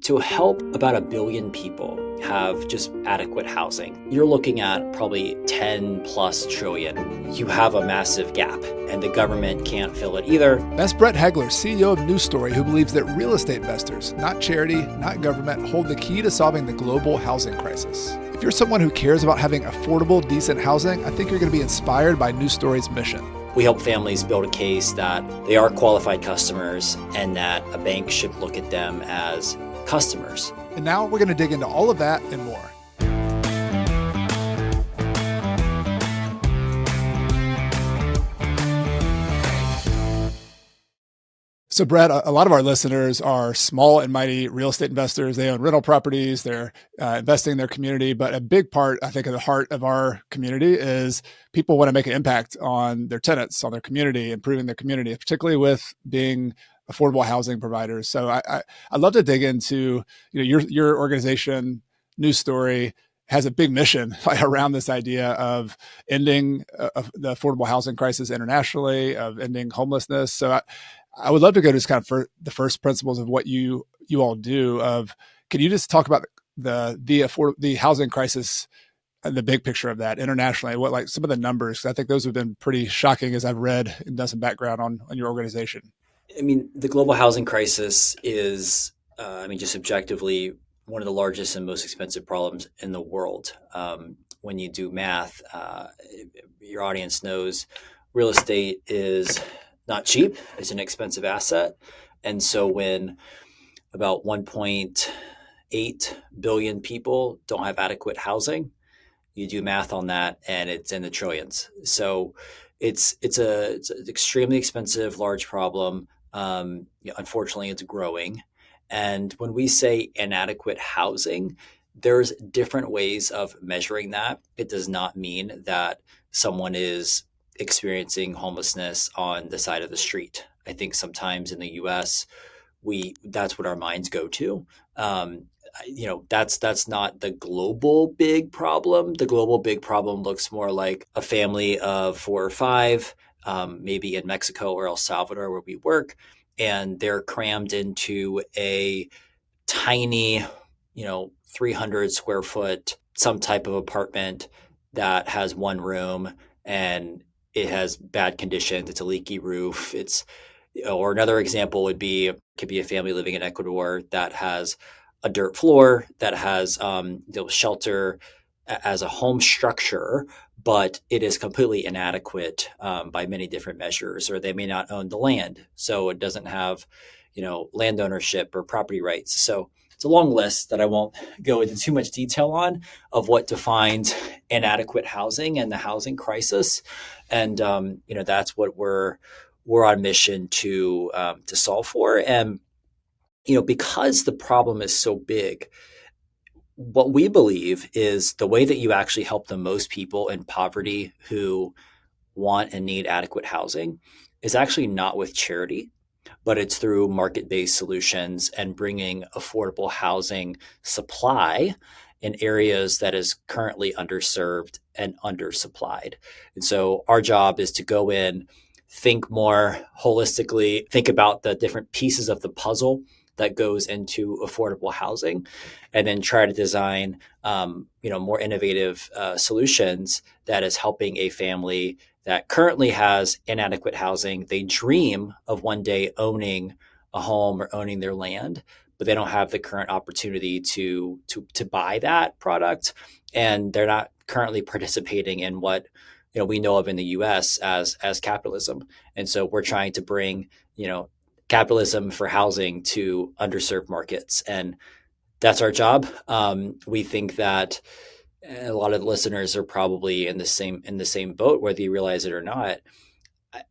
To help about 1 billion people have just adequate housing, you're looking at probably 10 plus trillion. You have a massive gap, and the government can't fill it either. That's Brett Hegler, CEO of News Story, who believes that real estate investors, not charity, not government, hold the key to solving the global housing crisis. If you're someone who cares about having affordable, decent housing, I think you're going to be inspired by News Story's mission. We help families build a case that they are qualified customers and that a bank should look at them as customers. And now we're going to dig into all of that and more. So Brett, a lot of our listeners are small and mighty real estate investors. They own rental properties. They're investing in their community. But a big part, I think, of the heart of our community is people want to make an impact on their tenants, on their community, improving their community, particularly with being affordable housing providers. So I'd love to dig into, your organization, News Story, has a big mission around this idea of ending the affordable housing crisis internationally, of ending homelessness. So I would love to go to just kind of for the first principles of what you all do. Can you just talk about the housing crisis and the big picture of that internationally? What, like, some of the numbers? I think those have been pretty shocking as I've read and done some background on your organization. I mean, the global housing crisis is, just objectively one of the largest and most expensive problems in the world. When you do math, your audience knows real estate is not cheap. It's an expensive asset. And so when about 1.8 billion people don't have adequate housing, you do math on that and it's in the trillions. So it's an extremely expensive, large problem. Unfortunately, it's growing. And when we say inadequate housing, there's different ways of measuring that. It does not mean that someone is experiencing homelessness on the side of the street. I think sometimes in the US, that's what our minds go to. That's not the global big problem. The global big problem looks more like a family of 4 or 5, maybe in Mexico or El Salvador where we work, and they're crammed into a tiny, 300 square foot, some type of apartment that has one room and it has bad conditions. It's a leaky roof. Or another example could be a family living in Ecuador that has a dirt floor, that has shelter as a home structure, but it is completely inadequate by many different measures, or they may not own the land. So it doesn't have, land ownership or property rights. So it's a long list that I won't go into too much detail on of what defines inadequate housing and the housing crisis. And, that's what we're on mission to solve for. And, because the problem is so big, what we believe is the way that you actually help the most people in poverty who want and need adequate housing is actually not with charity, but it's through market-based solutions and bringing affordable housing supply in areas that is currently underserved and undersupplied. And so our job is to go in, think more holistically, think about the different pieces of the puzzle that goes into affordable housing, and then try to design, more innovative solutions that is helping a family that currently has inadequate housing. They dream of one day owning a home or owning their land, but they don't have the current opportunity to buy that product, and they're not currently participating in what we know of in the U.S. as capitalism. And so we're trying to bring capitalism for housing to underserved markets, and that's our job. We think that a lot of the listeners are probably in the same boat, whether you realize it or not.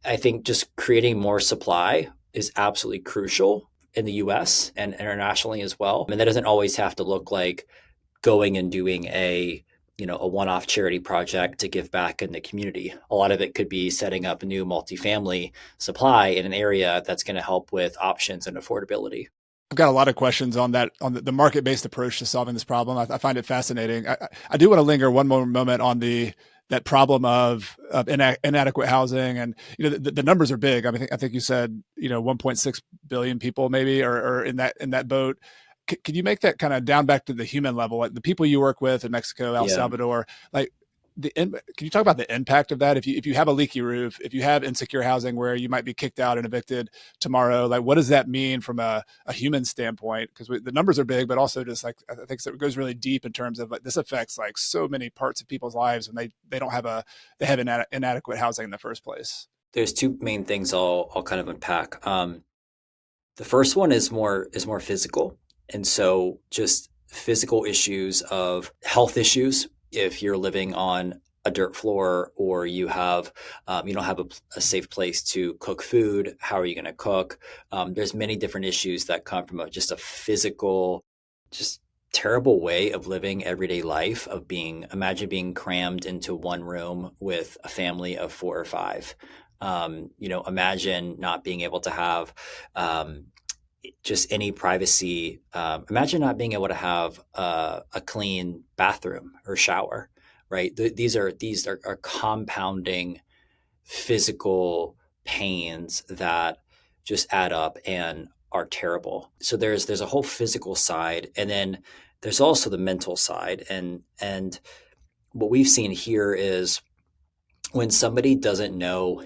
I think just creating more supply is absolutely crucial in the US and internationally as well. And that doesn't always have to look like going and doing a one-off charity project to give back in the community. A lot of it could be setting up a new multifamily supply in an area that's going to help with options and affordability. I've got a lot of questions on that, on the market-based approach to solving this problem. I find it fascinating. I do want to linger one more moment on that problem of inadequate housing, and the numbers are big. I think you said 1.6 billion people maybe, or in that boat. Could you make that kind of down back to the human level, like the people you work with in Mexico, El Yeah. Salvador, like can you talk about the impact of that? If you have a leaky roof, if you have insecure housing where you might be kicked out and evicted tomorrow, like what does that mean from a human standpoint? Because the numbers are big, but also just like I think it goes really deep in terms of like this affects like so many parts of people's lives when they don't have they have inadequate housing in the first place. There's two main things I'll kind of unpack. The first one is more physical, and so just physical issues of health issues. If you're living on a dirt floor or you don't have a safe place to cook food, how are you going to cook? There's many different issues that come from just a physical, just terrible way of living everyday life. Of being Imagine being crammed into one room with a family of four or five. Imagine not being able to have um, just any privacy. Imagine not being able to have a clean bathroom or shower, right? Are compounding physical pains that just add up and are terrible. So there's a whole physical side, and then there's also the mental side. And what we've seen here is when somebody doesn't know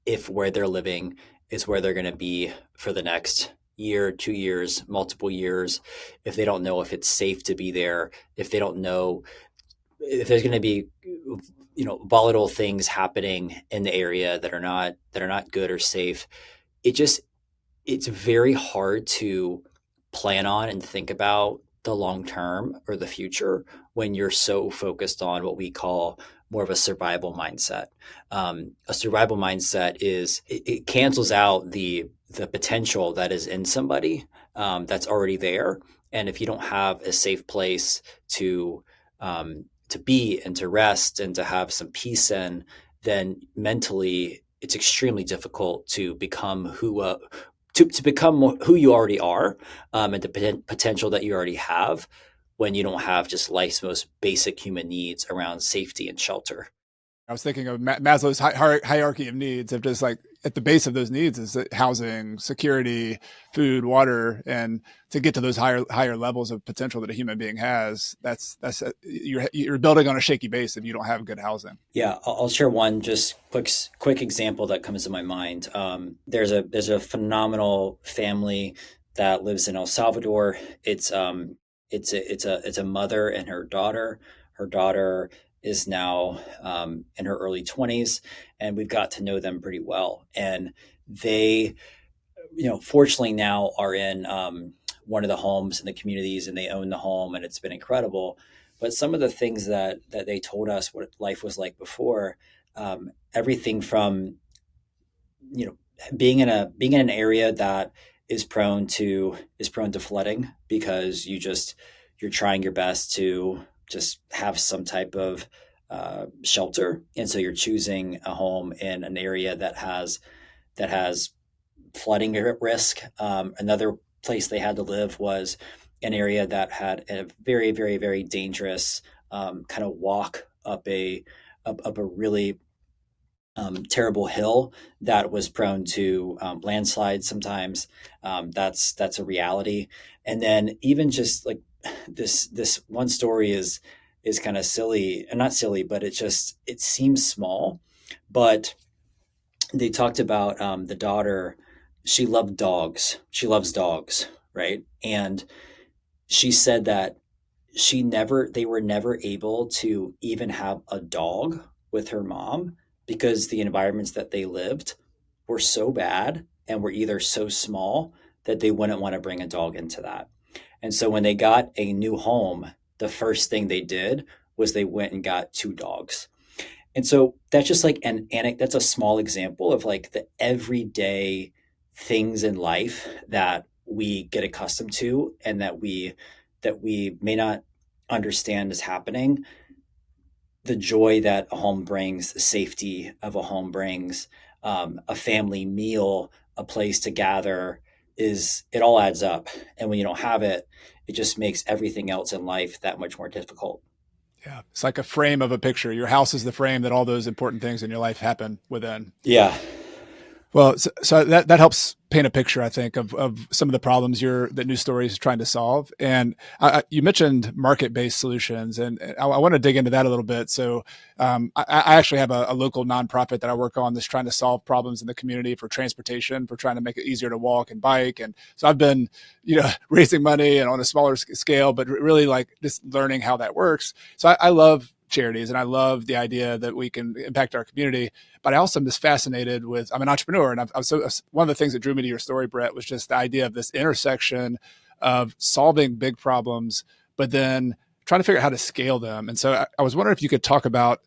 if where they're living is where they're going to be for the next year, 2 years, multiple years, if they don't know if it's safe to be there, if they don't know if there's going to be volatile things happening in the area that are not good or safe, it just it's very hard to plan on and think about the long term or the future when you're so focused on what we call more of a survival mindset. A survival mindset it cancels out the potential that is in somebody, that's already there. And if you don't have a safe place to be and to rest and to have some peace in, then mentally it's extremely difficult to become to become who you already are, and the potential that you already have when you don't have just life's most basic human needs around safety and shelter. I was thinking of Maslow's hierarchy of needs, of just like at the base of those needs is housing, security, food, water, and to get to those higher levels of potential that a human being has, you're building on a shaky base if you don't have good housing. Yeah, I'll share one just quick example that comes to my mind. There's a phenomenal family that lives in El Salvador. It's a mother and her daughter. Her daughter is now in her early 20s, and we've got to know them pretty well. And they, fortunately now are in one of the homes in the communities, and they own the home, and it's been incredible. But some of the things that they told us what life was like before, everything from being in an area that is prone to flooding because you're trying your best to just have some type of shelter, and so you're choosing a home in an area that has flooding risk. Another place they had to live was an area that had a very, very, very dangerous kind of walk up a really terrible hill that was prone to landslides sometimes. That's a reality. And then even just like this one story is kind of silly, and not silly, but it seems small, but they talked about the daughter. She loved dogs. She loves dogs, right? And she said that they were never able to even have a dog with her mom because the environments that they lived were so bad and were either so small that they wouldn't want to bring a dog into that. And so when they got a new home, the first thing they did was they went and got two dogs. And so that's just like that's a small example of like the everyday things in life that we get accustomed to and that we may not understand is happening. The joy that a home brings, the safety of a home brings, a family meal, a place to gather, is it all adds up. And when you don't have it, it just makes everything else in life that much more difficult. Yeah, it's like a frame of a picture. Your house is the frame that all those important things in your life happen within. Yeah. Well, so that helps paint a picture, I think, of some of the problems that News Stories is trying to solve. And you mentioned market-based solutions, and I want to dig into that a little bit. So I actually have a local nonprofit that I work on that's trying to solve problems in the community for transportation, for trying to make it easier to walk and bike. And so I've been, raising money and on a smaller scale, but really like just learning how that works. So I love charities and I love the idea that we can impact our community. But I also am just fascinated with, I'm an entrepreneur. And one of the things that drew me to your story, Brett, was just the idea of this intersection of solving big problems, but then trying to figure out how to scale them. And so I was wondering if you could talk about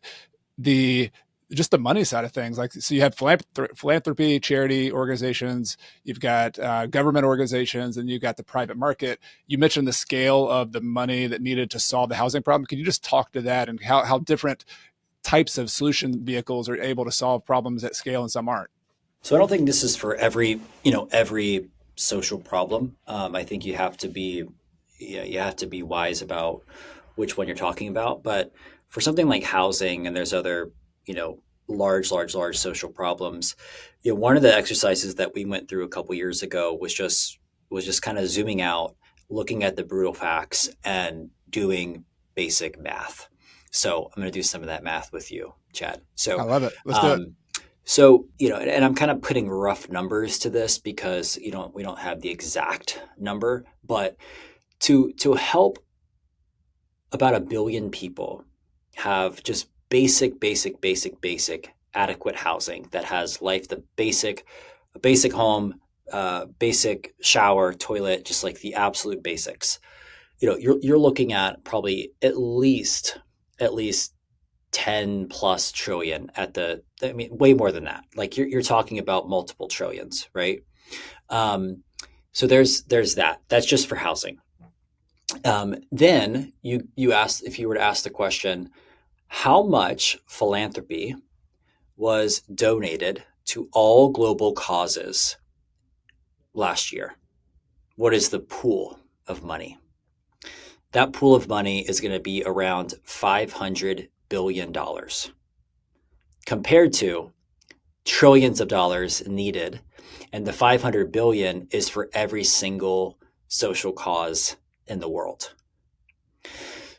the just the money side of things. Like, so you have philanthropy, charity organizations, you've got government organizations, and you've got the private market. You mentioned the scale of the money that needed to solve the housing problem. Could you just talk to that and how different types of solution vehicles are able to solve problems at scale and some aren't? So I don't think this is for every social problem. I think you have to be wise about which one you're talking about. But for something like housing, and there's other, large social problems. One of the exercises that we went through a couple years ago was just kind of zooming out, looking at the brutal facts, and doing basic math. So I'm going to do some of that math with you, Chad. I So love it. Let's do it. um, and I'm kind of putting rough numbers to this because we don't have the exact number, but to help about 1 billion people have just basic adequate housing that has life, a basic home, basic shower, toilet, just like the absolute basics. You're looking at probably at least 10 plus trillion way more than that. Like you're talking about multiple trillions, right? So there's that. That's just for housing. Then you asked, if you were to ask the question, how much philanthropy was donated to all global causes last year? What is the pool of money? That pool of money is going to be around $500 billion compared to trillions of dollars needed. And the 500 billion is for every single social cause in the world.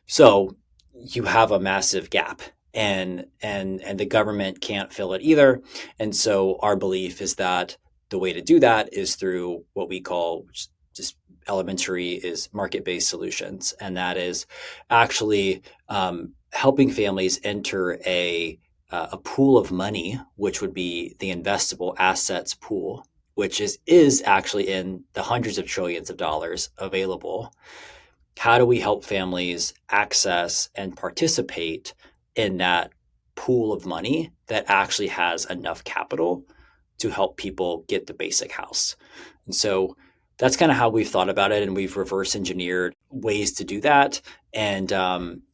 So you have a massive gap, and the government can't fill it either. And so our belief is that the way to do that is through what we call, just elementary, is market-based solutions. And that is actually helping families enter a pool of money, which would be the investable assets pool, which is actually in the hundreds of trillions of dollars available. How do we help families access and participate in that pool of money that actually has enough capital to help people get the basic house? And so that's kind of how we've thought about it, and we've reverse engineered ways to do that. And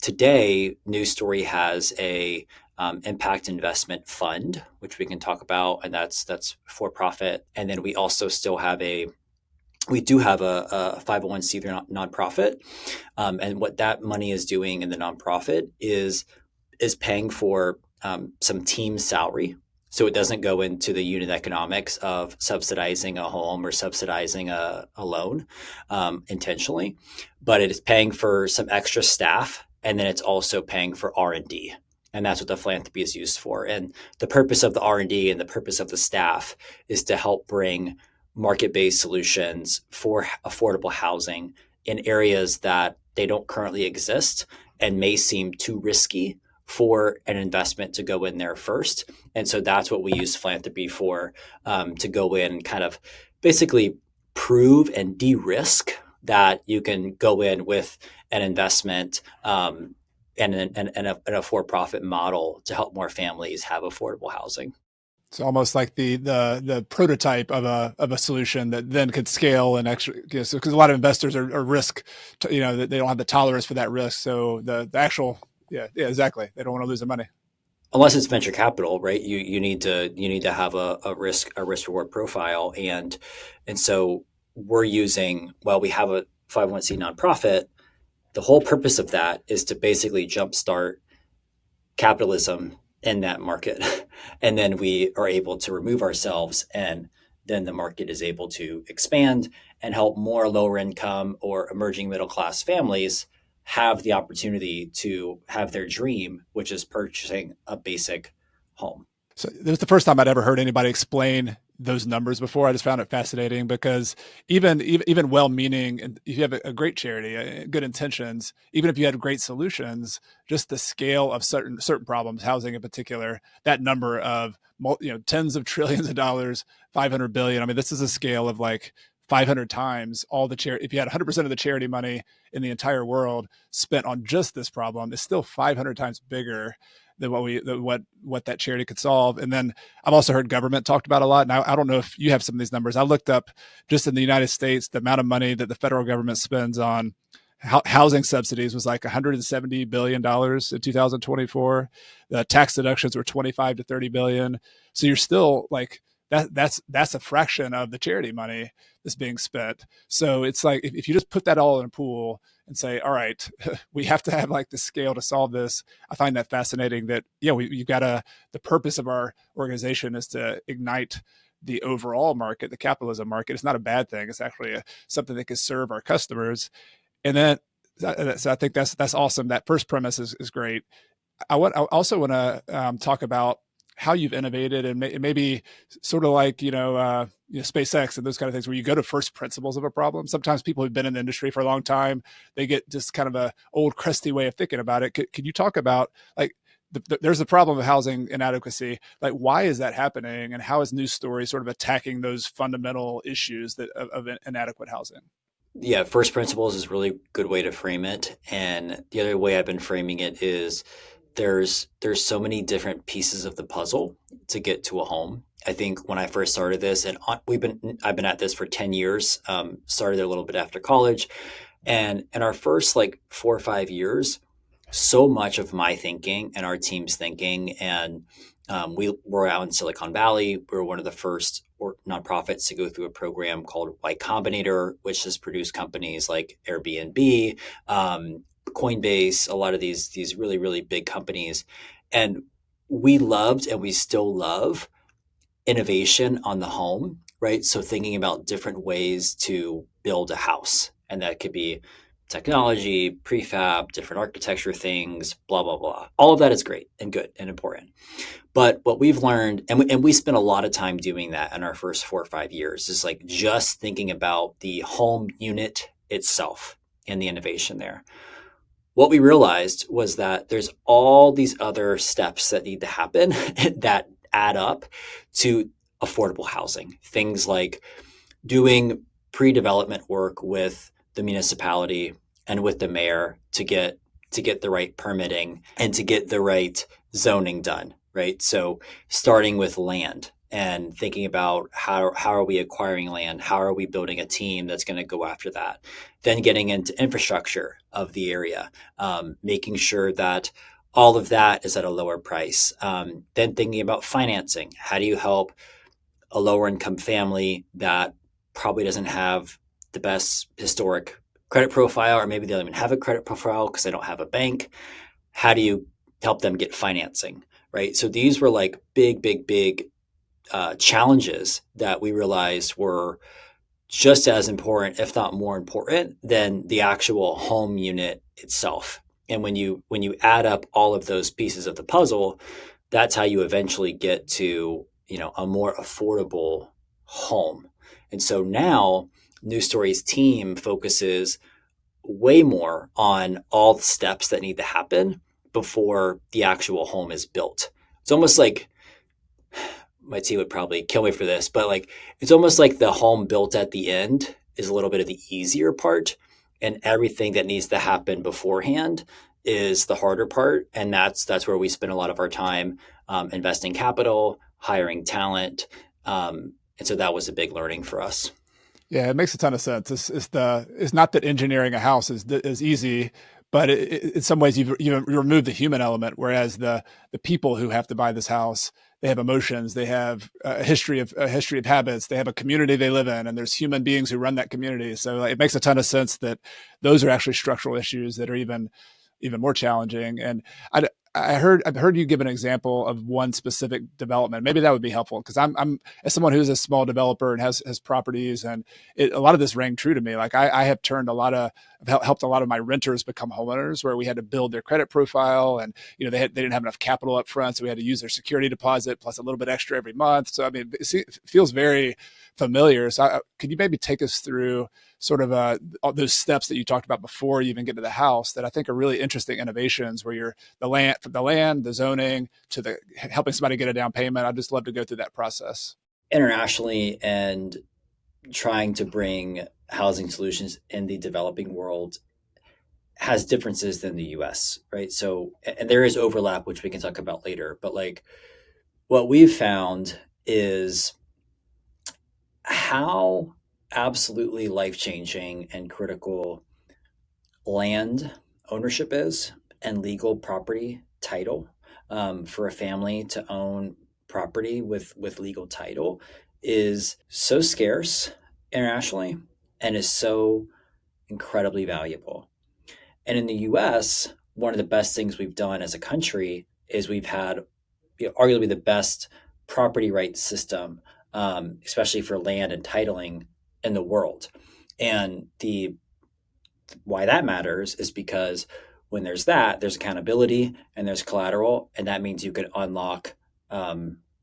today, News Story has a impact investment fund, which we can talk about, and that's for profit. And then we also still have we do have a 501c3 nonprofit, and what that money is doing in the nonprofit is paying for some team salary. So it doesn't go into the unit economics of subsidizing a home or subsidizing a loan intentionally, but it is paying for some extra staff, and then it's also paying for R&D. And that's what the philanthropy is used for. And the purpose of the R&D and the purpose of the staff is to help bring market-based solutions for affordable housing in areas that they don't currently exist and may seem too risky for an investment to go in there first. And so that's what we use philanthropy for, to go in and kind of basically prove and de-risk that you can go in with an investment and a for-profit model to help more families have affordable housing. It's almost like the prototype of a solution that then could scale and actually, because a lot of investors are risk, they don't have the tolerance for that risk. So the actual, yeah, exactly. They don't want to lose the money. Unless it's venture capital, right? You need to have a risk reward profile, and so we have a 501c nonprofit. The whole purpose of that is to basically jumpstart capitalism in that market. And then we are able to remove ourselves, and then the market is able to expand and help more lower income or emerging middle class families have the opportunity to have their dream, which is purchasing a basic home. So it was the first time I'd ever heard anybody explain those numbers before. I just found it fascinating because even well-meaning, and if you have a great charity, good intentions, even if you had great solutions, just the scale of certain problems, housing in particular, that number of tens of trillions of dollars, 500 billion. I mean, this is a scale of like 500 times all the charity. If you had 100% of the charity money in the entire world spent on just this problem, it's still 500 times bigger than what that charity could solve. And then I've also heard government talked about a lot. And I don't know if you have some of these numbers. I looked up just in the United States, the amount of money that the federal government spends on housing subsidies was like $170 billion in 2024. The tax deductions were 25 to 30 billion. So you're still like, that's a fraction of the charity money that's being spent. So it's like if you just put that all in a pool and say, all right, we have to have like the scale to solve this. I find that fascinating that, you've got the purpose of our organization is to ignite the overall market, the capitalism market. It's not a bad thing. It's actually something that can serve our customers. And then, so I think that's awesome. That first premise is great. I also want to talk about how you've innovated and maybe sort of like, SpaceX and those kind of things where you go to first principles of a problem. Sometimes people who've been in the industry for a long time, they get just kind of a old crusty way of thinking about it. Could you talk about like, there's a problem of housing inadequacy. Like, why is that happening? And how is News Story sort of attacking those fundamental issues of inadequate housing? Yeah, first principles is a really good way to frame it. And the other way I've been framing it is there's so many different pieces of the puzzle to get to a home. I think when I first started this, and I've been at this for 10 years. Started a little bit after college, and in our first like 4 or 5 years, so much of my thinking and our team's thinking, and we were out in Silicon Valley. We were one of the first nonprofits to go through a program called Y Combinator, which has produced companies like Airbnb, Coinbase, a lot of these really, really big companies. And we loved and we still love innovation on the home, right? So thinking about different ways to build a house. And that could be technology, prefab, different architecture things, blah, blah, blah. All of that is great and good and important. But what we've learned, and we spent a lot of time doing that in our first 4 or 5 years, is like just thinking about the home unit itself and the innovation there. What we realized was that there's all these other steps that need to happen that add up to affordable housing. Things like doing pre-development work with the municipality and with the mayor to get the right permitting and to get the right zoning done, right? So starting with land and thinking about how are we acquiring land? How are we building a team that's going to go after that? Then getting into infrastructure of the area, making sure that all of that is at a lower price. Then thinking about financing. How do you help a lower income family that probably doesn't have the best historic credit profile, or maybe they don't even have a credit profile because they don't have a bank? How do you help them get financing, right? So these were like big challenges that we realized were just as important, if not more important, than the actual home unit itself. And when you add up all of those pieces of the puzzle, that's how you eventually get to a more affordable home. And so now News Story's team focuses way more on all the steps that need to happen before the actual home is built. It's almost like, my team would probably kill me for this, but like it's almost like the home built at the end is a little bit of the easier part, and everything that needs to happen beforehand is the harder part. And that's where we spend a lot of our time investing capital, hiring talent, and so that was a big learning for us. Yeah, it makes a ton of sense. It's not that engineering a house is easy, but in some ways you remove the human element, whereas the people who have to buy this house, they have emotions, they have a history of habits, they have a community they live in, and there's human beings who run that community. So like, it makes a ton of sense that those are actually structural issues that are even more challenging. And I've heard you give an example of one specific development. Maybe that would be helpful because I'm as someone who's a small developer and has properties, and a lot of this rang true to me. Like I have turned a lot of I've helped a lot of my renters become homeowners, where we had to build their credit profile, and they didn't have enough capital up front, so we had to use their security deposit plus a little bit extra every month. So I mean, it feels very familiar. So could you maybe take us through sort of all those steps that you talked about before you even get to the house that I think are really interesting innovations, where you're the zoning to the helping somebody get a down payment. I'd just love to go through that process. Internationally and trying to bring housing solutions in the developing world has differences than the US, right? So, and there is overlap, which we can talk about later. But like what we've found is how absolutely life changing and critical land ownership is and legal property title for a family to own property with legal title is so scarce internationally and is so incredibly valuable. And in the US, one of the best things we've done as a country is we've had arguably the best property rights system, especially for land and titling in the world. And the why that matters is because when there's that, there's accountability and there's collateral, and that means you can unlock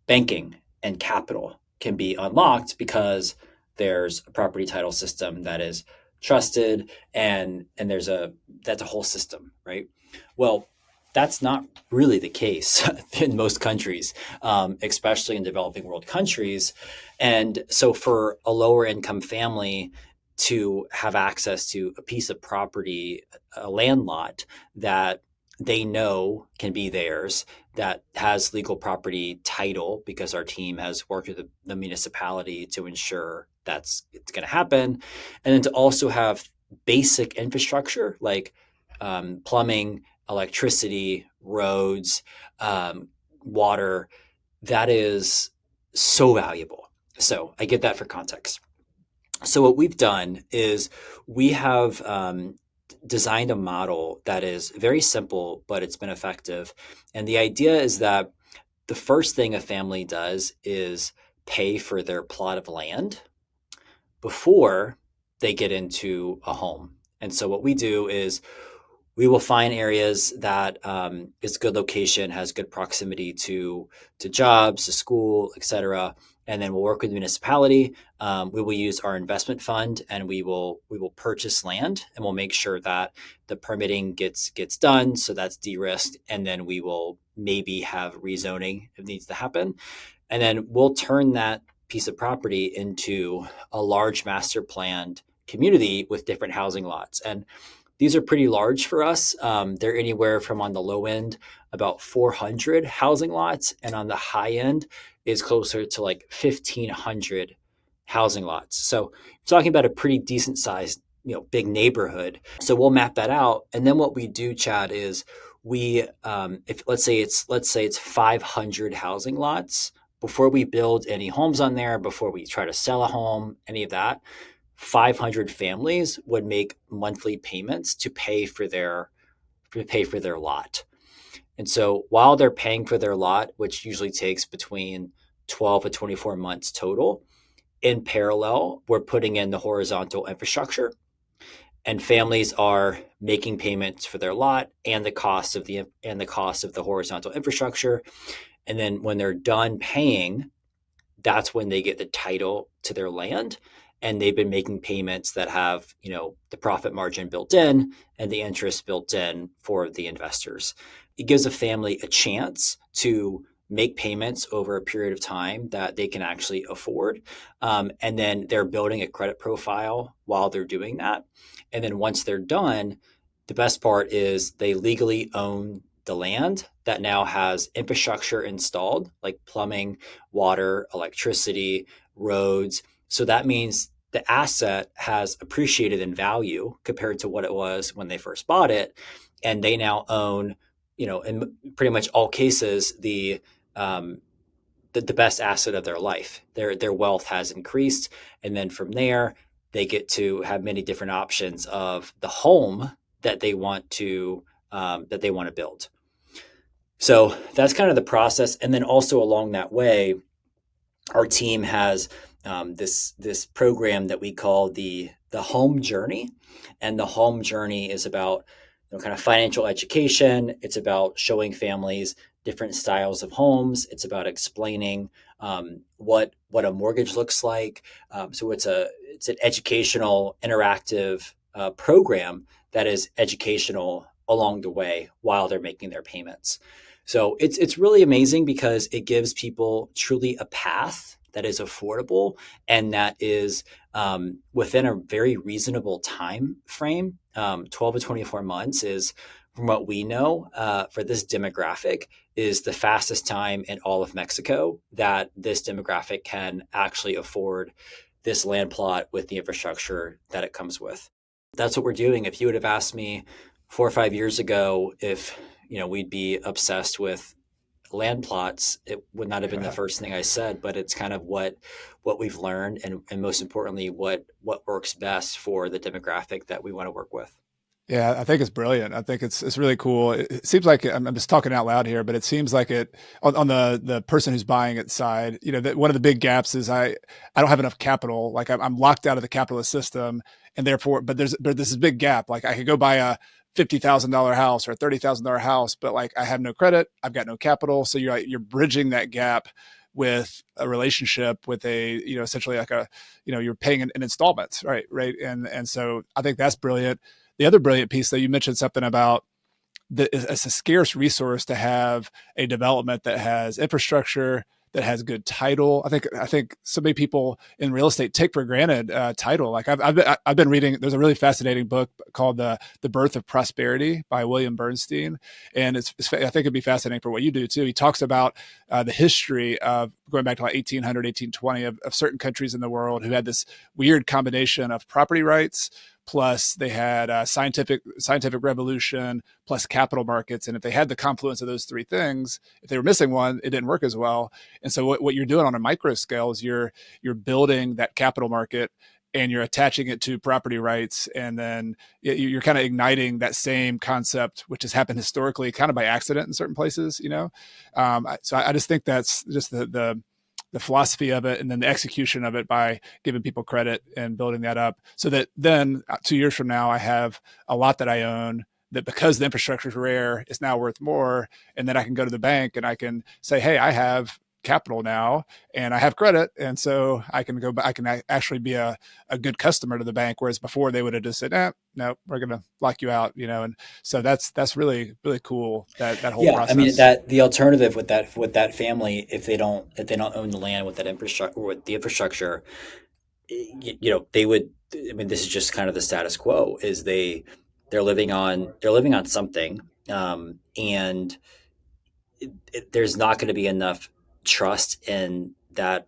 banking and capital can be unlocked because there's a property title system that is trusted and that's a whole system, right? Well, that's not really the case in most countries, especially in developing world countries. And so for a lower income family to have access to a piece of property, a land lot that they know can be theirs, that has legal property title because our team has worked with the municipality to ensure it's going to happen. And then to also have basic infrastructure like plumbing, electricity, roads, water, that is so valuable. So I give that for context. So what we've done is we have designed a model that is very simple, but it's been effective. And the idea is that the first thing a family does is pay for their plot of land before they get into a home. And so what we do is we will find areas that is good location, has good proximity to jobs, to school, et cetera. And then we'll work with the municipality. We will use our investment fund, and we will purchase land, and we'll make sure that the permitting gets done, so that's de-risked. And then we will maybe have rezoning if it needs to happen, and then we'll turn that piece of property into a large master planned community with different housing lots. And these are pretty large for us. They're anywhere from on the low end, about 400 housing lots, and on the high end is closer to like 1,500 housing lots. So you're talking about a pretty decent sized, big neighborhood. So we'll map that out, and then what we do, Chad, is we, if let's say it's 500 housing lots, before we build any homes on there, before we try to sell a home, any of that, 500 families would make monthly payments to pay for their lot. And so while they're paying for their lot, which usually takes between 12 to 24 months total, in parallel, we're putting in the horizontal infrastructure, and families are making payments for their lot and the cost of the horizontal infrastructure. And then when they're done paying, that's when they get the title to their land, and they've been making payments that have the profit margin built in and the interest built in for the investors. It gives a family a chance to make payments over a period of time that they can actually afford, and then they're building a credit profile while they're doing that. And then once they're done, the best part is they legally own the land that now has infrastructure installed, like plumbing, water, electricity, roads. So that means the asset has appreciated in value compared to what it was when they first bought it. And they now own, in pretty much all cases, the best asset of their life. Their wealth has increased. And then from there, they get to have many different options of the home that they want to build. So that's kind of the process. And then also along that way, our team has this program that we call the home journey, and the home journey is about kind of financial education. It's about showing families different styles of homes. It's about explaining what a mortgage looks like. So it's an educational, interactive program that is educational along the way while they're making their payments. So it's really amazing because it gives people truly a path that is affordable and that is within a very reasonable time frame. 12 to 24 months is, from what we know, for this demographic, is the fastest time in all of Mexico that this demographic can actually afford this land plot with the infrastructure that it comes with. That's what we're doing. If you would have asked me 4 or 5 years ago if we'd be obsessed with land plots, it would not have been the first thing I said, but it's kind of what we've learned, and most importantly, what works best for the demographic that we want to work with. Yeah, I think it's brilliant. I think it's really cool. It seems like I'm just talking out loud here, but it seems like it on the person who's buying it side. That one of the big gaps is I don't have enough capital. Like I'm locked out of the capitalist system, and therefore, but there's this big gap. Like I could go buy a $50,000 house or a $30,000 house, but like I have no credit, I've got no capital. So you're bridging that gap with a relationship with a essentially like a you're paying in installments, right, and so I think that's brilliant. The other brilliant piece, though, you mentioned something about it's a scarce resource to have a development that has infrastructure, that has good title. I think so many people in real estate take for granted title. Like I've been reading. There's a really fascinating book called the Birth of Prosperity by William Bernstein, and I think it'd be fascinating for what you do too. He talks about the history of going back to like 1800, 1820 of certain countries in the world who had this weird combination of property rights, plus they had scientific revolution, plus capital markets. And if they had the confluence of those three things, if they were missing one, it didn't work as well. And so what you're doing on a micro scale is you're building that capital market and you're attaching it to property rights, and then you're kind of igniting that same concept, which has happened historically kind of by accident in certain places. So I just think that's just the philosophy of it, and then the execution of it by giving people credit and building that up, so that then 2 years from now I have a lot that I own that, because the infrastructure is rare, is now worth more. And then I can go to the bank and I can say, hey, I have capital now and I have credit. And so I can go back, I can actually be a good customer to the bank. Whereas before they would have just said, no, we're going to lock you out, And so that's really, really cool, that whole Yeah, I mean process. that the alternative with that family, if they don't own the land with that infrastructure or with the infrastructure, they would. I mean, this is just kind of the status quo. Is they're living on something, and there's not going to be enough trust in that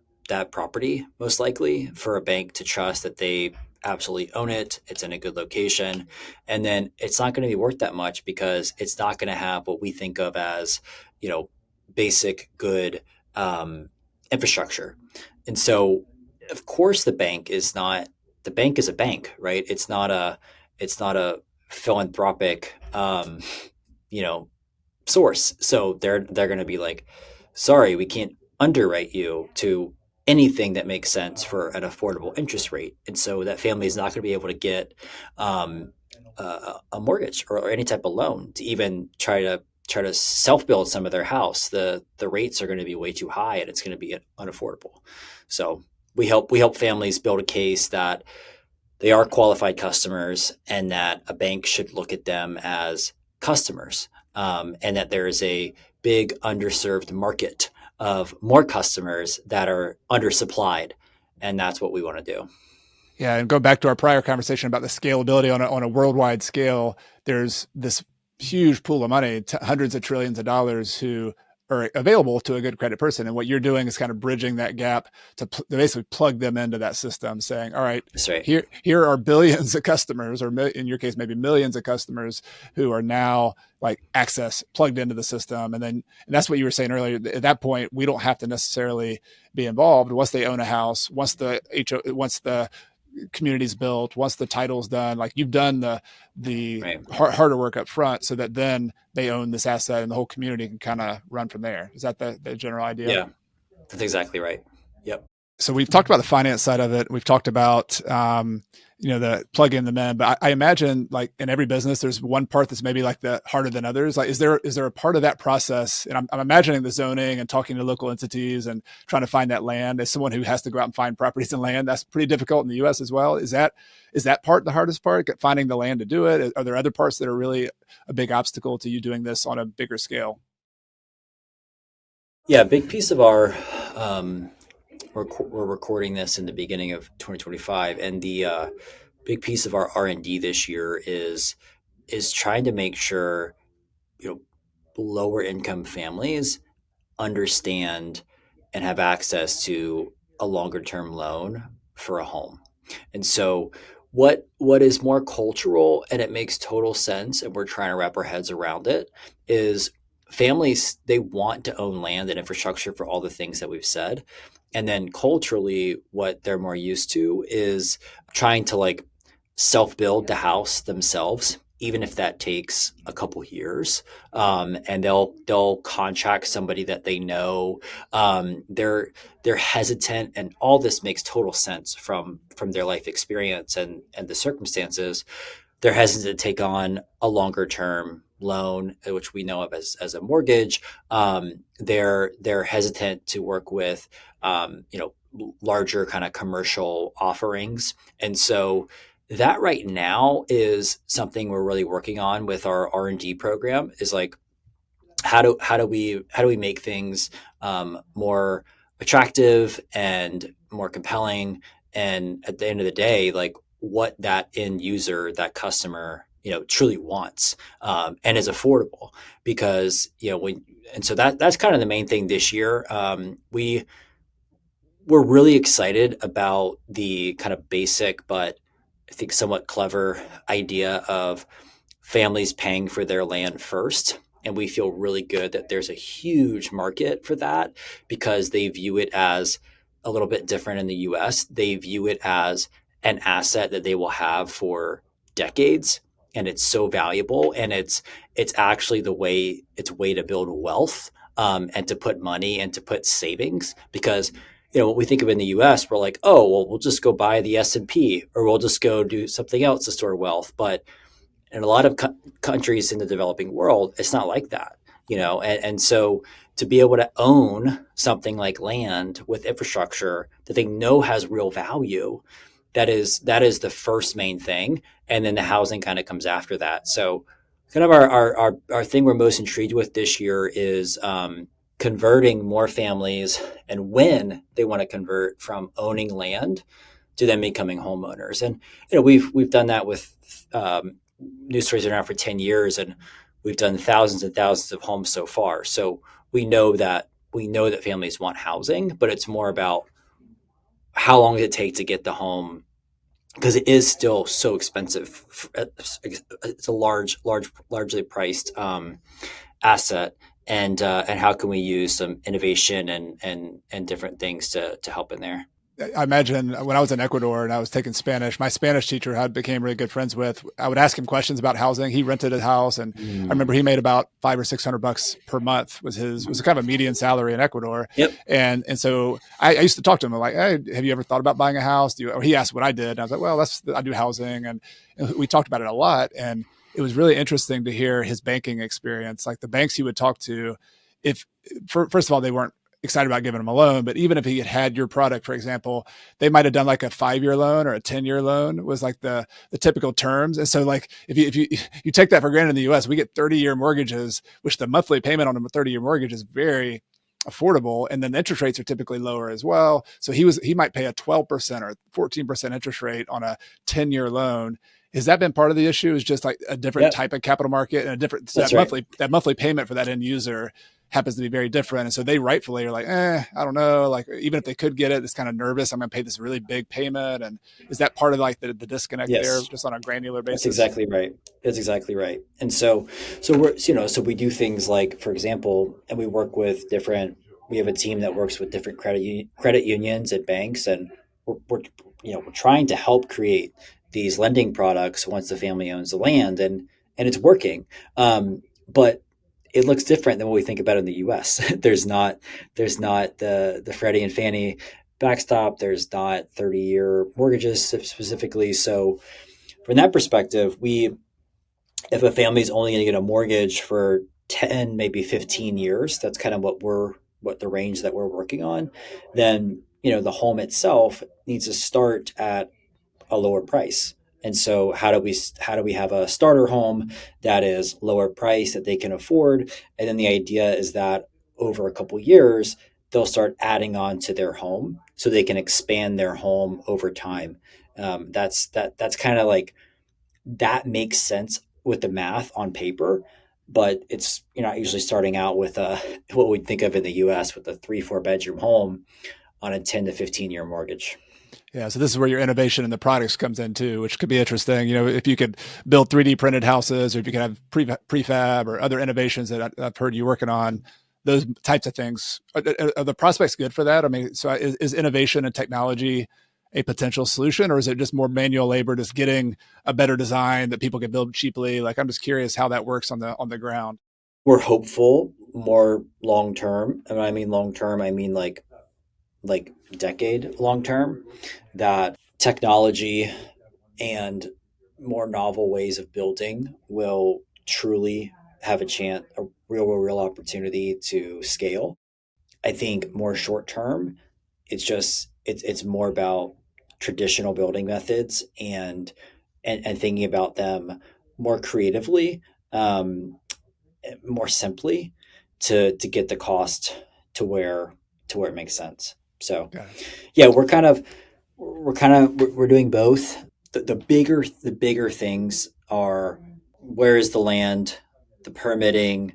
property, most likely, for a bank to trust that they absolutely own it. It's in a good location, and then it's not going to be worth that much because it's not going to have what we think of as you know basic good um, infrastructure. And so, of course, the bank is a bank, right? It's not a philanthropic you know source. So they're going to be like, sorry, we can't underwrite you to anything that makes sense for an affordable interest rate. And so that family is not going to be able to get a mortgage or any type of loan to even try to self build some of their house. The rates are going to be way too high and it's going to be unaffordable. So we help families build a case that they are qualified customers and that a bank should look at them as customers, and that there is a big underserved market of more customers that are undersupplied. And that's what we want to do. Yeah, and go back to our prior conversation about the scalability on a worldwide scale. There's this huge pool of money, hundreds of trillions of dollars, who are available to a good credit person. And what you're doing is kind of bridging that gap to basically plug them into that system, saying, all right, That's right. here are billions of customers, or in your case, maybe millions of customers who are now like access plugged into the system. And that's what you were saying earlier. At that point, we don't have to necessarily be involved once they own a house, once the community's built, once the title's done, like you've done the Right. harder work up front, so that then they own this asset and the whole community can kind of run from there. Is that the general idea? Yeah, that's exactly right. Yep. So we've talked about the finance side of it. We've talked about the plug in the men, but I imagine like in every business, there's one part that's maybe like the harder than others. Like, is there a part of that process? And I'm imagining the zoning and talking to local entities and trying to find that land. As someone who has to go out and find properties and land, that's pretty difficult in the U.S. as well. Is that part the hardest part? Finding the land to do it? Are there other parts that are really a big obstacle to you doing this on a bigger scale? Yeah, a big piece of our we're recording this in the beginning of 2025, and the big piece of our R&D this year is trying to make sure you know lower income families understand and have access to a longer term loan for a home. And so what is more cultural and it makes total sense and we're trying to wrap our heads around it is families they want to own land and infrastructure for all the things that we've said. And then culturally what they're more used to is trying to like self-build the house themselves even if that takes a couple years, and they'll contract somebody that they know. They're hesitant, and all this makes total sense from their life experience and the circumstances. They're hesitant to take on a longer term loan, which we know of as a mortgage. They're hesitant to work with larger kind of commercial offerings, and so that right now is something we're really working on with our R&D program is like how do we make things more attractive and more compelling, and at the end of the day like what that end user, that customer truly wants, and is affordable because when and so that's kind of the main thing this year. We're really excited about the kind of basic but I think somewhat clever idea of families paying for their land first. And we feel really good that there's a huge market for that because they view it as a little bit different in the US. They view it as an asset that they will have for decades. And it's so valuable. And it's actually it's a way to build wealth, and to put money and to put savings because what we think of in the US, we're like, oh, well, we'll just go buy the S&P or we'll just go do something else to store wealth. But in a lot of countries in the developing world, it's not like that, and so to be able to own something like land with infrastructure that they know has real value, that is the first main thing. And then the housing kind of comes after that. So kind of our thing we're most intrigued with this year is converting more families and when they want to convert from owning land to them becoming homeowners. And we've done that with news stories around for 10 years, and we've done thousands and thousands of homes so far. So we know that families want housing, but it's more about how long does it take to get the home because it is still so expensive. It's a largely priced asset, and how can we use some innovation and different things to help in there. I imagine when I was in Ecuador and I was taking Spanish, my Spanish teacher I became really good friends with. I would ask him questions about housing. He rented a house, and I remember he made about $500 or $600 per month was kind of a median salary in Ecuador. Yep. And so I used to talk to him. I'm like, hey, have you ever thought about buying a house? Or he asked what I did. And I was like, well, I do housing, and we talked about it a lot. And it was really interesting to hear his banking experience. Like the banks he would talk to, first of all, they weren't excited about giving him a loan, but even if he had your product, for example, they might have done like a 5-year loan or a 10-year loan was like the typical terms. And so like if you take that for granted in the US, we get 30-year mortgages, which the monthly payment on a 30-year mortgage is very affordable. And then the interest rates are typically lower as well. So he might pay a 12% or 14% interest rate on a 10-year loan. Has that been part of the issue? Is just like a different type of capital market and a different that monthly payment for that end user happens to be very different. And so they rightfully are like, I don't know. Like even if they could get it, it's kind of nervous. I'm going to pay this really big payment. And is that part of like the disconnect there just on a granular basis? That's exactly right. That's exactly right. And so we do things like, for example, and we have a team that works with different credit unions and banks, and we're we're trying to help create these lending products once the family owns the land, and it's working. But it looks different than what we think about in the U.S. There's not the Freddie and Fannie backstop. There's not 30-year mortgages specifically. So from that perspective, we if a family's only going to get a mortgage for 10, maybe 15 years, that's kind of what the range that we're working on, then the home itself needs to start at a lower price. And so how do we have a starter home that is lower price that they can afford? And then the idea is that over a couple years, they'll start adding on to their home so they can expand their home over time. That's kind of like that makes sense with the math on paper, but it's you're not usually starting out with a what we'd think of in the U.S. with a 3-4 bedroom home on a 10 to 15 year mortgage. Yeah, so this is where your innovation in the products comes in too, which could be interesting. If you could build 3D printed houses, or if you could have prefab or other innovations that I've heard you working on, those types of things. Are the prospects good for that? I mean, so is innovation and technology a potential solution, or is it just more manual labor, just getting a better design that people can build cheaply? Like, I'm just curious how that works on the ground. We're hopeful more long term. And when I mean long term, I mean like decade long term, that technology and more novel ways of building will truly have a chance, a real opportunity to scale. I think more short term, it's more about traditional building methods and thinking about them more creatively, um, more simply to get the cost to where it makes sense. So Got it. yeah, we're doing both. The bigger things are where is the land, the permitting,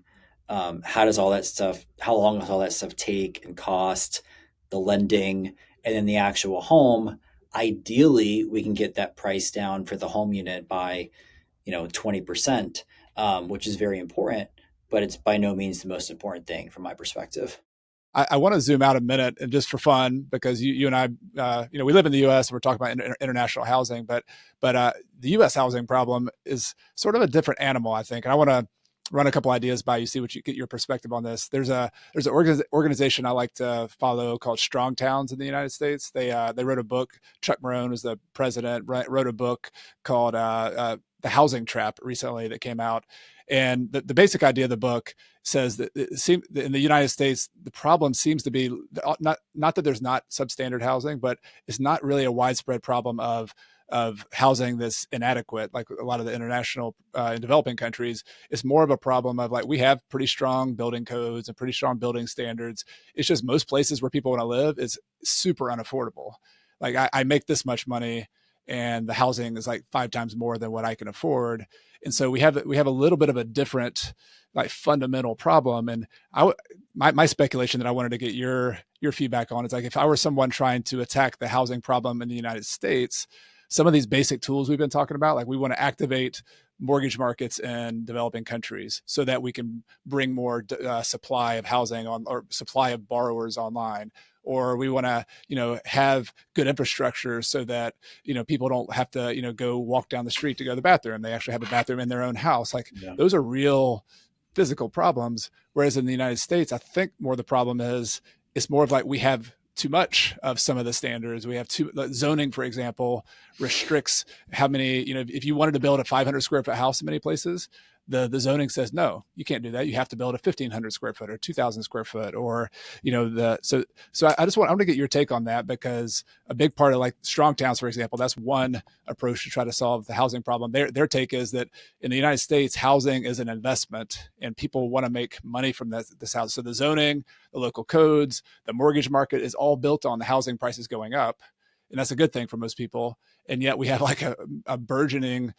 how long does all that stuff take and cost, the lending, and then the actual home. Ideally, we can get that price down for the home unit by 20%, which is very important, but it's by no means the most important thing from my perspective. I want to zoom out a minute and just for fun, because you and I, we live in the U.S. and we're talking about international housing, but the U.S. housing problem is sort of a different animal, I think. And I want to run a couple ideas by you, see what you get your perspective on this. There's an organization I like to follow called Strong Towns in the United States. They wrote a book. Chuck Marone was the president. Wrote a book called The Housing Trap recently that came out. And the basic idea of the book says that in the United States, the problem seems to be not that there's not substandard housing, but it's not really a widespread problem of housing that's inadequate, like a lot of the international and developing countries. It's more of a problem of, like, we have pretty strong building codes and pretty strong building standards. It's just most places where people want to live is super unaffordable. Like, I make this much money, and the housing is like 5 times more than what I can afford. And so we have a little bit of a different, like, fundamental problem. And my speculation that I wanted to get your feedback on is, like, if I were someone trying to attack the housing problem in the United States, some of these basic tools we've been talking about, like, we want to activate mortgage markets in developing countries so that we can bring more supply of housing on, or supply of borrowers online. Or we want to, have good infrastructure so that, people don't have to, go walk down the street to go to the bathroom. They actually have a bathroom in their own house. Like, Yeah. those are real physical problems. Whereas in the United States, I think more the problem is, it's more of like, we have too much of some of the standards. We have too, like, zoning, for example, restricts how many, if you wanted to build a 500 square foot house in many places, the zoning says, no, you can't do that. You have to build a 1,500 square foot or 2,000 square foot, or, so I just want, I want to get your take on that, because a big part of, like, strong towns, for example, that's one approach to try to solve the housing problem. Their take is that in the United States, housing is an investment and people want to make money from this house. So the zoning, the local codes, the mortgage market is all built on the housing prices going up. And that's a good thing for most people. And yet we have, like, a burgeoning,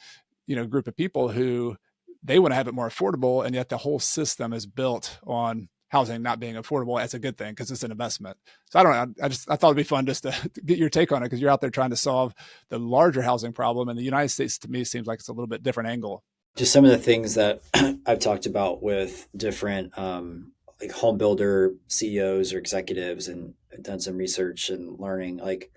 group of people who they want to have it more affordable. And yet the whole system is built on housing not being affordable. As a good thing, because it's an investment. So I don't know. I thought it'd be fun just to get your take on it, because you're out there trying to solve the larger housing problem. And the United States, to me, seems like it's a little bit different angle. Just some of the things that I've talked about with different like home builder CEOs or executives, and done some research and learning. Like,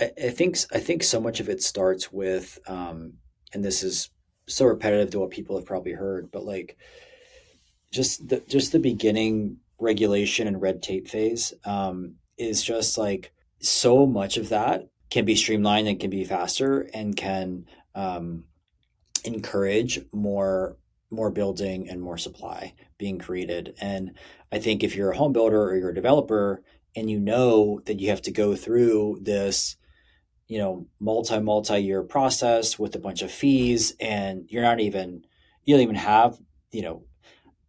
I think so much of it starts with, and this is so repetitive to what people have probably heard, but like just the beginning regulation and red tape phase is just like so much of that can be streamlined and can be faster and can um, encourage more building and more supply being created. And I think if you're a home builder or you're a developer and you know that you have to go through this, multi-year process with a bunch of fees, and you don't even have, you know,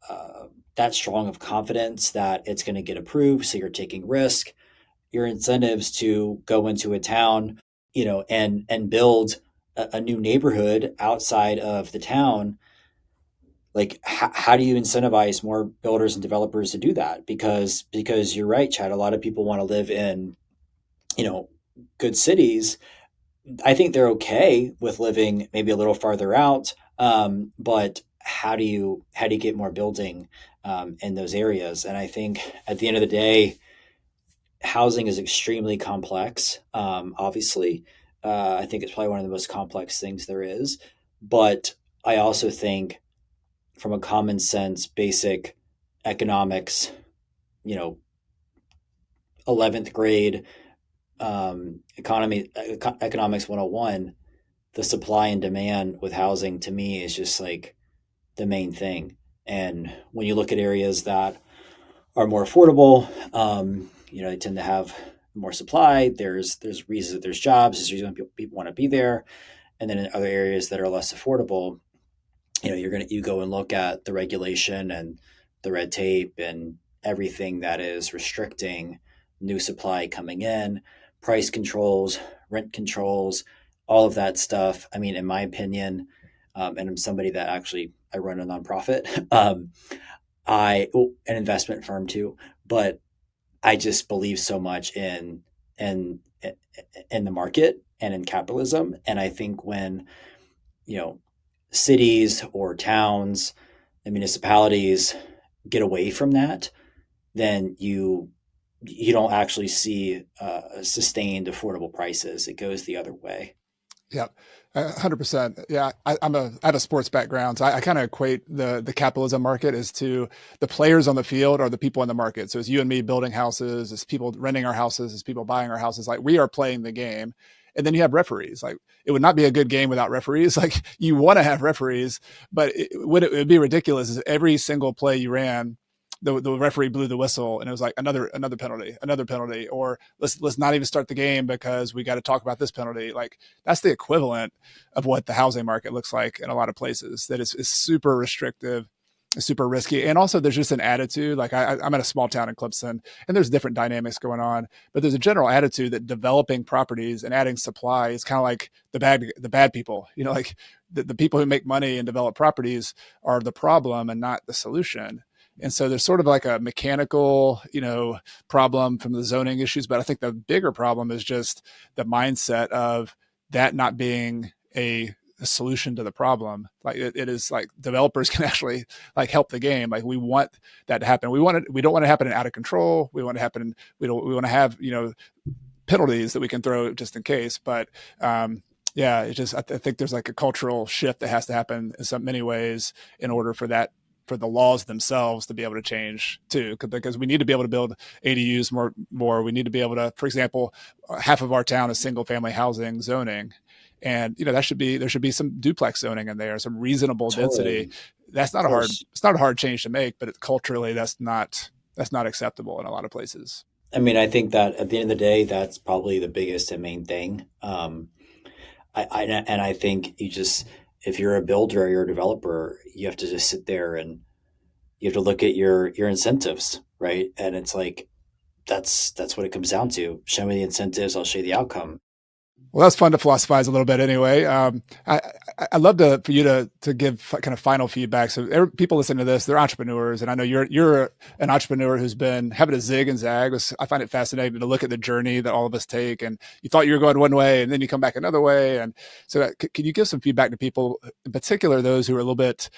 uh, that strong of confidence that it's going to get approved. So you're taking risk. Your incentives to go into a town, and build a new neighborhood outside of the town. Like, how do you incentivize more builders and developers to do that? Because you're right, Chad. A lot of people want to live in, you know, good cities. I think they're okay with living maybe a little farther out, but how do you get more building in those areas? And I think at the end of the day, housing is extremely complex. Obviously, I think it's probably one of the most complex things there is. But I also think, from a common sense, basic economics, you know, 11th grade economics 101, the supply and demand with housing to me is just like the main thing. And when you look at areas that are more affordable, they tend to have more supply. There's reasons, there's jobs, there's reasons people want to be there. And then in other areas that are less affordable, you go and look at the regulation and the red tape and everything that is restricting new supply coming in, price controls, rent controls, all of that stuff. I mean, in my opinion, and I'm somebody that actually I run a nonprofit, an investment firm too, but I just believe so much in in the market and in capitalism. And I think when, you know cities or towns and municipalities get away from that, then you don't actually see sustained affordable prices. It goes the other way. Yeah, 100%. Yeah, I have a sports background, so I kind of equate the capitalism market as to the players on the field are the people in the market. So it's you and me building houses, it's people renting our houses, it's people buying our houses. Like, we are playing the game, and then you have referees. Like, it would not be a good game without referees. Like, you want to have referees, but it would be ridiculous is every single play you ran, the referee blew the whistle and it was like another penalty, or let's not even start the game because we got to talk about this penalty. Like, that's the equivalent of what the housing market looks like in a lot of places. That is super restrictive, super risky. And also there's just an attitude. Like, I'm in a small town in Clemson, and there's different dynamics going on, but there's a general attitude that developing properties and adding supply is kind of like the bad people, like the people who make money and develop properties are the problem and not the solution. And so there's sort of like a mechanical, problem from the zoning issues. But I think the bigger problem is just the mindset of that not being a solution to the problem. Like, it is like developers can actually like help the game. Like, we want that to happen. We don't want to happen out of control. We want to happen. We want to have, penalties that we can throw just in case. But, yeah, I think there's like a cultural shift that has to happen in many ways in order for the laws themselves to be able to change too, because we need to be able to build ADUs more. We need to be able to, for example, half of our town is single family housing zoning. And, there should be some duplex zoning in there, some reasonable density. Totally. That's Of not course. it's not a hard change to make, but culturally that's not acceptable in a lot of places. I mean, I think that at the end of the day, that's probably the biggest and main thing. I think if you're a builder or you're a developer, you have to just sit there and you have to look at your incentives, right? And it's like, that's what it comes down to. Show me the incentives, I'll show you the outcome. Well, that's fun to philosophize a little bit anyway. I'd love for you to give kind of final feedback. So people listening to this, they're entrepreneurs, and I know you're an entrepreneur who's been having a zig and zag. I find it fascinating to look at the journey that all of us take. And you thought you were going one way, and then you come back another way. And so, can you give some feedback to people, in particular those who are a little bit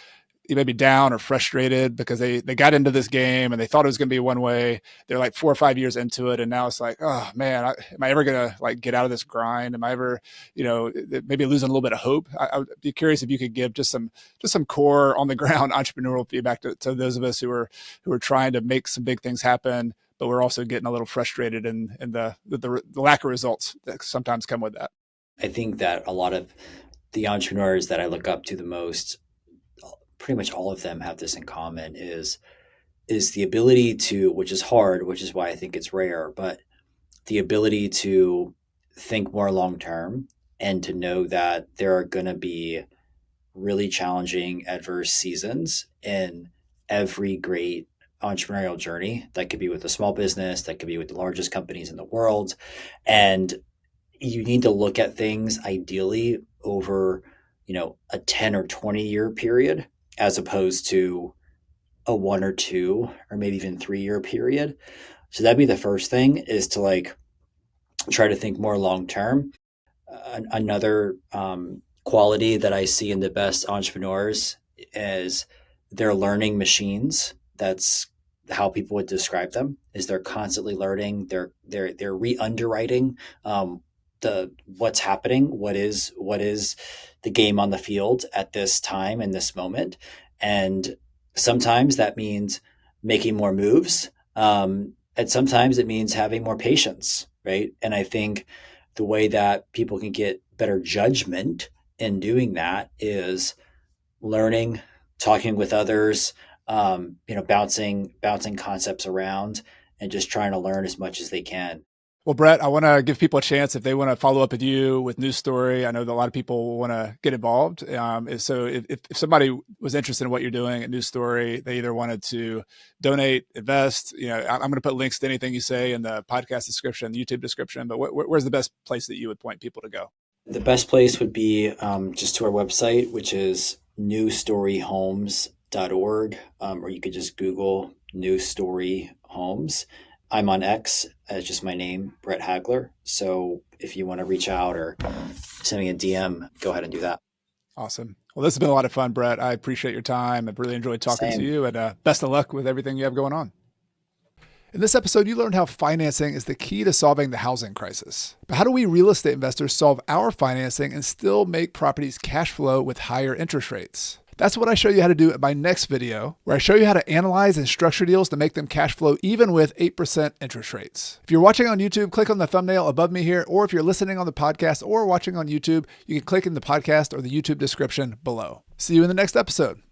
maybe down or frustrated because they got into this game and they thought it was going to be one way. They're like 4 or 5 years into it, and now it's like, oh man, am I ever going to like get out of this grind? Am I ever, maybe losing a little bit of hope? I would be curious if you could give just some core on the ground entrepreneurial feedback to those of us who are trying to make some big things happen, but we're also getting a little frustrated in the lack of results that sometimes come with that. I think that a lot of the entrepreneurs that I look up to the most, pretty much all of them have this in common, is the ability to, which is hard, which is why I think it's rare, but the ability to think more long term and to know that there are going to be really challenging, adverse seasons in every great entrepreneurial journey. That could be with a small business, that could be with the largest companies in the world. And you need to look at things ideally over, a 10 or 20 year period, as opposed to a 1 or 2 or maybe even 3 year period. So that'd be the first thing, is to like try to think more long term. Another quality that I see in the best entrepreneurs is they're learning machines. That's how people would describe them. Is they're constantly learning. They're re-underwriting the what's happening. What is the game on the field at this time in this moment, and sometimes that means making more moves, and sometimes it means having more patience, right? And I think the way that people can get better judgment in doing that is learning, talking with others, bouncing concepts around, and just trying to learn as much as they can. Well, Brett, I want to give people a chance if they want to follow up with you with News Story. I know that a lot of people want to get involved. So if somebody was interested in what you're doing at News Story, they either wanted to donate, invest, I'm going to put links to anything you say in the podcast description, the YouTube description, but where's the best place that you would point people to go? The best place would be just to our website, which is newstoryhomes.org, or you could just Google News Story Homes. I'm on X as just my name, Brett Hagler. So if you want to reach out or send me a DM, go ahead and do that. Awesome. Well, this has been a lot of fun, Brett. I appreciate your time. I've really enjoyed talking to you, and best of luck with everything you have going on. In this episode, you learned how financing is the key to solving the housing crisis. But how do we real estate investors solve our financing and still make properties cash flow with higher interest rates? That's what I show you how to do in my next video, where I show you how to analyze and structure deals to make them cash flow even with 8% interest rates. If you're watching on YouTube, click on the thumbnail above me here, or if you're listening on the podcast or watching on YouTube, you can click in the podcast or the YouTube description below. See you in the next episode.